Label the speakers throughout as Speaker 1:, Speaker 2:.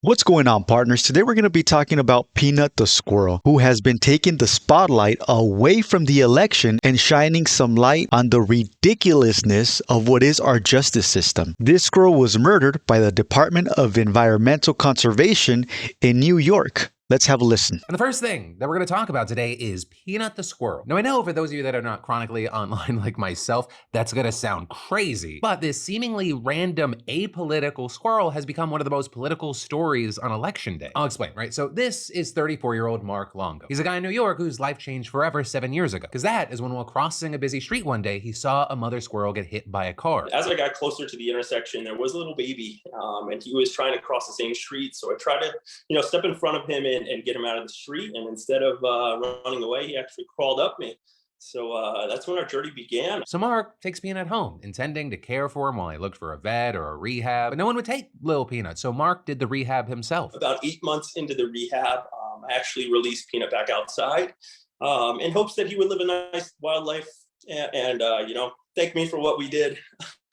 Speaker 1: What's going on, partners? Today we're going to be talking about Peanut the squirrel, who has been taking the spotlight away from the election and shining some light on the ridiculousness of what is our justice system. This squirrel was murdered by the Department of Environmental Conservation in New York. Let's have a listen.
Speaker 2: And the first thing that we're going to talk about today is Peanut the squirrel. Now, I know for those of you that are not chronically online like myself, that's going to sound crazy, but this seemingly random apolitical squirrel has become one of the most political stories on election day. I'll explain, right? So this is 34-year-old Mark Longo. He's a guy in New York whose life changed forever 7 years ago, because that is when, while crossing a busy street one day, he saw a mother squirrel get hit by a car.
Speaker 3: As I got closer to the intersection, there was a little baby, and he was trying to cross the same street. So I tried to, step in front of him and get him out of the street. And instead of running away, he actually crawled up me. So that's when our journey began.
Speaker 2: So Mark takes Peanut home, intending to care for him while he looked for a vet or a rehab, but no one would take little Peanut, so Mark did the rehab himself.
Speaker 3: About 8 months into the rehab, I actually released Peanut back outside in hopes that he would live a nice wildlife and thank me for what we did.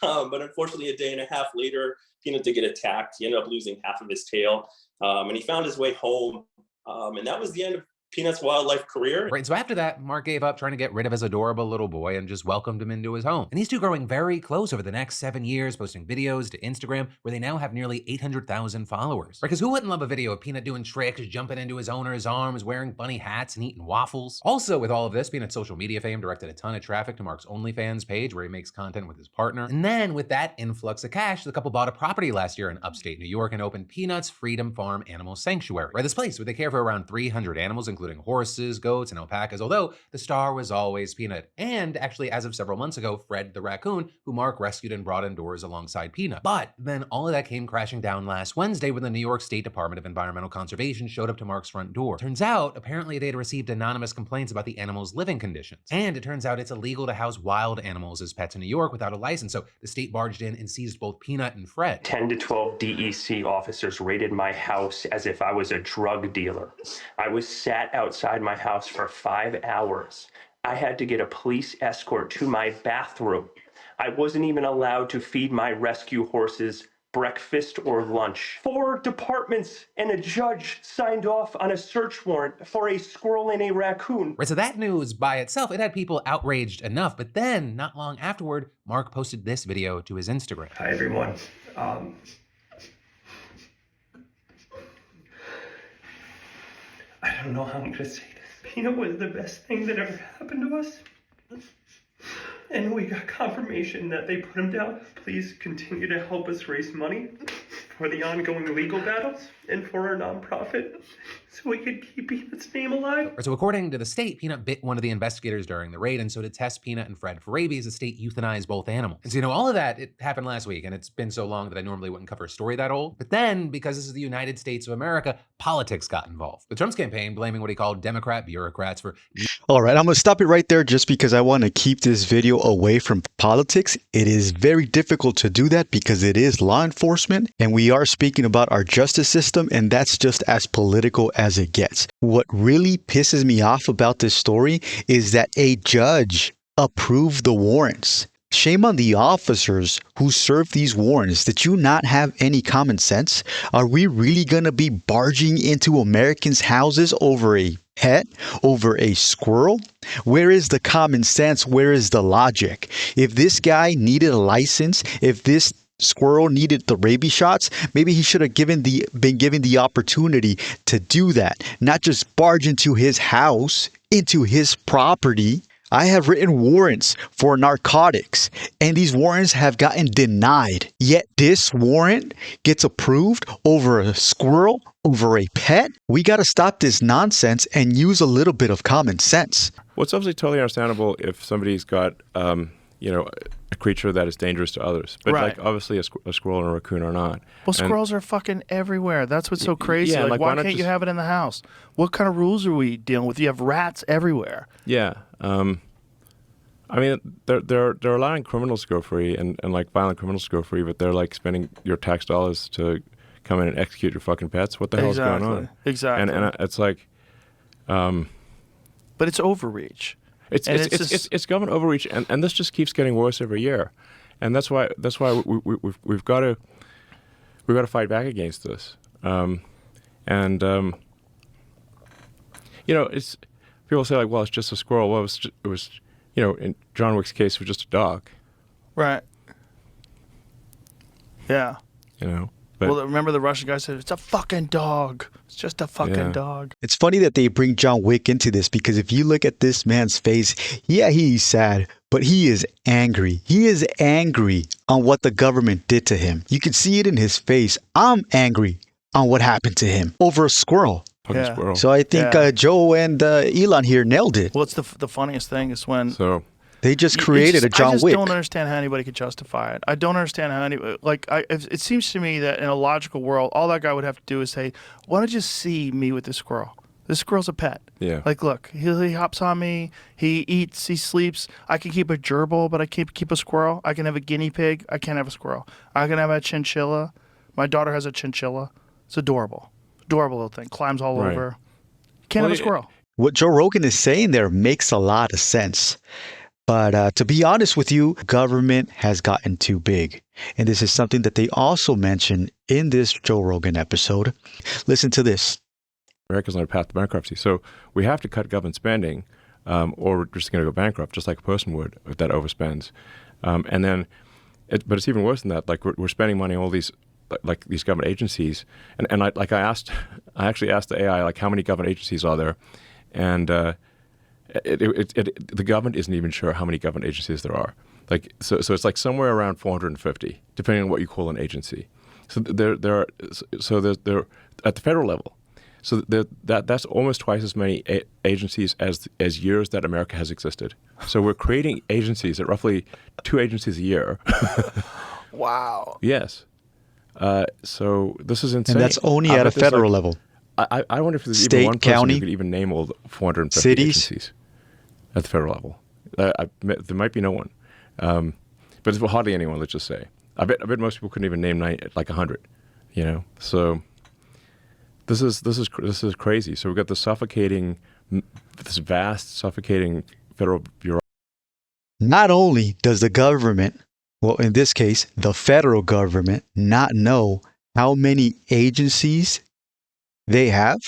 Speaker 3: But unfortunately, a day and a half later, Peanut did get attacked. He ended up losing half of his tail, and he found his way home. And that was the end of Peanut's wildlife career.
Speaker 2: Right, so after that, Mark gave up trying to get rid of his adorable little boy and just welcomed him into his home. And these two growing very close over the next 7 years, posting videos to Instagram where they now have nearly 800,000 followers. Because who wouldn't love a video of Peanut doing tricks, jumping into his owner's arms, wearing bunny hats, and eating waffles? Also, with all of this, Peanut's social media fame directed a ton of traffic to Mark's OnlyFans page where he makes content with his partner. And then, with that influx of cash, the couple bought a property last year in upstate New York and opened Peanut's Freedom Farm Animal Sanctuary. Right, this place where they care for around 300 animals, including horses, goats, and alpacas, although the star was always Peanut. And actually, as of several months ago, Fred the raccoon, who Mark rescued and brought indoors alongside Peanut. But then all of that came crashing down last Wednesday when the New York State Department of Environmental Conservation showed up to Mark's front door. Turns out, apparently they had received anonymous complaints about the animals' living conditions. And it turns out it's illegal to house wild animals as pets in New York without a license, so the state barged in and seized both Peanut and Fred.
Speaker 4: 10 to 12 DEC officers raided my house as if I was a drug dealer. I was sat outside my house for 5 hours. I had to get a police escort to my bathroom. I wasn't even allowed to feed my rescue horses breakfast or lunch. 4 departments and a judge signed off on a search warrant for a squirrel and a raccoon.
Speaker 2: Right, so that news by itself, it had people outraged enough, but then, not long afterward, Mark posted this video to his Instagram.
Speaker 4: Hi everyone. I don't know how I'm gonna say this. Peanut was the best thing that ever happened to us. And we got confirmation that they put him down. Please continue to help us raise money for the ongoing legal battles and for our nonprofit so we could keep Peanut's name alive.
Speaker 2: So according to the state, Peanut bit one of the investigators during the raid, and so to test Peanut and Fred for rabies, the state euthanized both animals. And so, all of that, it happened last week, and it's been so long that I normally wouldn't cover a story that old. But then, because this is the United States of America, politics got involved. The Trump's campaign blaming what he called Democrat bureaucrats for...
Speaker 1: All right, I'm going to stop it right there just because I want to keep this video away from politics. It is very difficult to do that because it is law enforcement and we are speaking about our justice system, and that's just as political as it gets. What really pisses me off about this story is that a judge approved the warrants. Shame on the officers who served these warrants. Did you not have any common sense? Are we really going to be barging into Americans' houses over a pet, over a squirrel? Where is the common sense? Where is the logic? If this guy needed a license, if this squirrel needed the rabies shots, maybe he should have been given the opportunity to do that, not just barge into his house, into his property. I have written warrants for narcotics, and these warrants have gotten denied. Yet this warrant gets approved over a squirrel, over a pet. We got to stop this nonsense and use a little bit of common sense.
Speaker 5: Well, it's obviously totally understandable if somebody's got, a creature that is dangerous to others. But
Speaker 6: Right.
Speaker 5: like, obviously, a squirrel and a raccoon are not.
Speaker 6: Well, squirrels are fucking everywhere. That's what's so crazy.
Speaker 5: yeah,
Speaker 6: like,
Speaker 5: like,
Speaker 6: why
Speaker 5: why not
Speaker 6: can't you
Speaker 5: just-
Speaker 6: have it in the house? What kind of rules are we dealing with? You have rats everywhere.
Speaker 5: Yeah. I mean, they're allowing criminals to go free and like violent criminals to go free, but they're like spending your tax dollars to come in and execute your fucking pets. What the hell is going on?
Speaker 6: Exactly.
Speaker 5: And it's like,
Speaker 6: but it's overreach.
Speaker 5: It's government overreach, and this just keeps getting worse every year, and that's why we've got to fight back against this. And it's people say like, well, it's just a squirrel. Well, it was, in John Wick's case, it was just a dog.
Speaker 6: Right. Yeah.
Speaker 5: But,
Speaker 6: well, remember the Russian guy said, it's a fucking dog. It's just a fucking dog.
Speaker 1: It's funny that they bring John Wick into this because if you look at this man's face, yeah, he's sad, but he is angry. He is angry on what the government did to him. You can see it in his face. I'm angry on what happened to him over a squirrel.
Speaker 5: Squirrel.
Speaker 1: So I think Joe and Elon here nailed it.
Speaker 6: Well, it's the funniest thing is when
Speaker 1: they just created a John Wick.
Speaker 6: I just don't understand how anybody could justify it. I don't understand how anybody it seems to me that in a logical world, all that guy would have to do is say, "Why don't you see me with this squirrel? This squirrel's a pet.
Speaker 5: Yeah.
Speaker 6: Like, look, he hops on me. He eats. He sleeps. I can keep a gerbil, but I can't keep a squirrel. I can have a guinea pig. I can't have a squirrel. I can have a chinchilla. My daughter has a chinchilla. It's adorable. Adorable little thing. Climbs all over. Can't have a squirrel."
Speaker 1: What Joe Rogan is saying there makes a lot of sense. But to be honest with you, government has gotten too big. And this is something that they also mentioned in this Joe Rogan episode. Listen to this.
Speaker 5: America's on a path to bankruptcy. So we have to cut government spending or we're just going to go bankrupt, just like a person would if that overspends. But it's even worse than that. Like we're spending money on all these these government agencies. And I actually asked the AI, like, how many government agencies are there? And the government isn't even sure how many government agencies there are. So it's like somewhere around 450, depending on what you call an agency. So they're at the federal level. So that's almost twice as many agencies as years that America has existed. So we're creating agencies at roughly 2 agencies a year.
Speaker 6: Wow.
Speaker 5: Yes. So this is insane.
Speaker 1: And that's only at a federal level.
Speaker 5: I wonder if there's
Speaker 1: State,
Speaker 5: even one person
Speaker 1: county,
Speaker 5: who could even name all the 450
Speaker 1: cities
Speaker 5: agencies at the federal level. There might be no one, but it's hardly anyone. Let's just say. I bet most people couldn't even name 100. So this is crazy. So we've got this vast suffocating federal bureaucracy.
Speaker 1: Not only does the government, well, in this case, the federal government, not know how many agencies they have,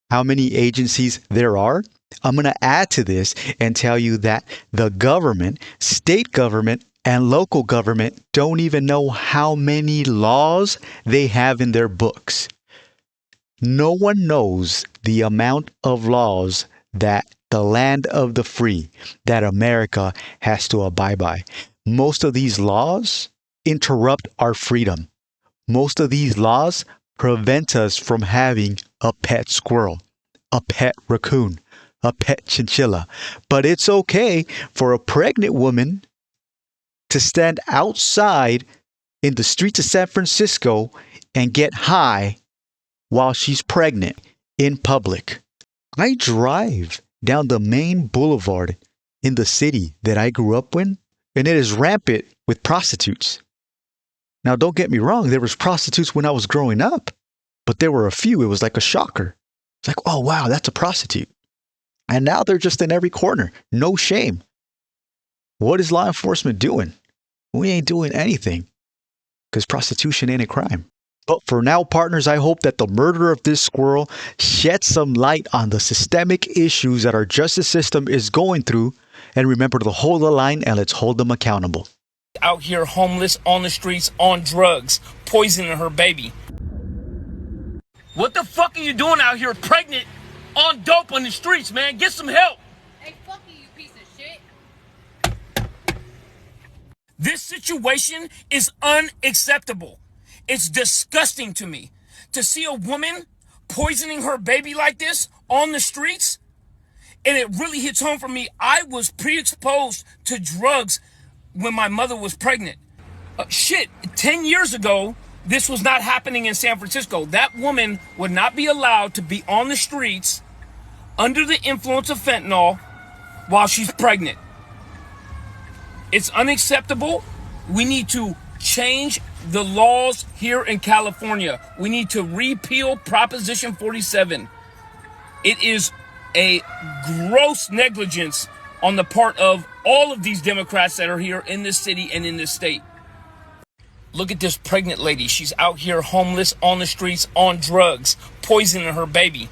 Speaker 1: how many agencies there are, I'm going to add to this and tell you that the government, state government, and local government don't even know how many laws they have in their books. No one knows the amount of laws that the land of the free, that America has to abide by. Most of these laws interrupt our freedom. Most of these laws prevent us from having a pet squirrel, a pet raccoon, a pet chinchilla. But it's okay for a pregnant woman to stand outside in the streets of San Francisco and get high while she's pregnant in public. I drive down the main boulevard in the city that I grew up in, and it is rampant with prostitutes. Now, don't get me wrong, there was prostitutes when I was growing up, but there were a few. It was like a shocker. It's like, oh, wow, that's a prostitute. And now they're just in every corner. No shame. What is law enforcement doing? We ain't doing anything because prostitution ain't a crime. But for now, partners, I hope that the murder of this squirrel sheds some light on the systemic issues that our justice system is going through. And remember to hold the line and let's hold them accountable.
Speaker 7: Out here homeless, on the streets, on drugs, poisoning her baby. What the fuck are you doing out here pregnant, on dope on the streets, man? Get some help.
Speaker 8: Hey, fuck you piece of shit.
Speaker 7: This situation is unacceptable. It's disgusting to me to see a woman poisoning her baby like this on the streets. And it really hits home for me. I was pre-exposed to drugs when my mother was pregnant. 10 years ago, this was not happening in San Francisco. That woman would not be allowed to be on the streets under the influence of fentanyl while she's pregnant. It's unacceptable. We need to change the laws here in California. We need to repeal Proposition 47. It is a gross negligence on the part of all of these Democrats that are here in this city and in this state. Look at this pregnant lady. She's out here homeless, on the streets, on drugs, poisoning her baby.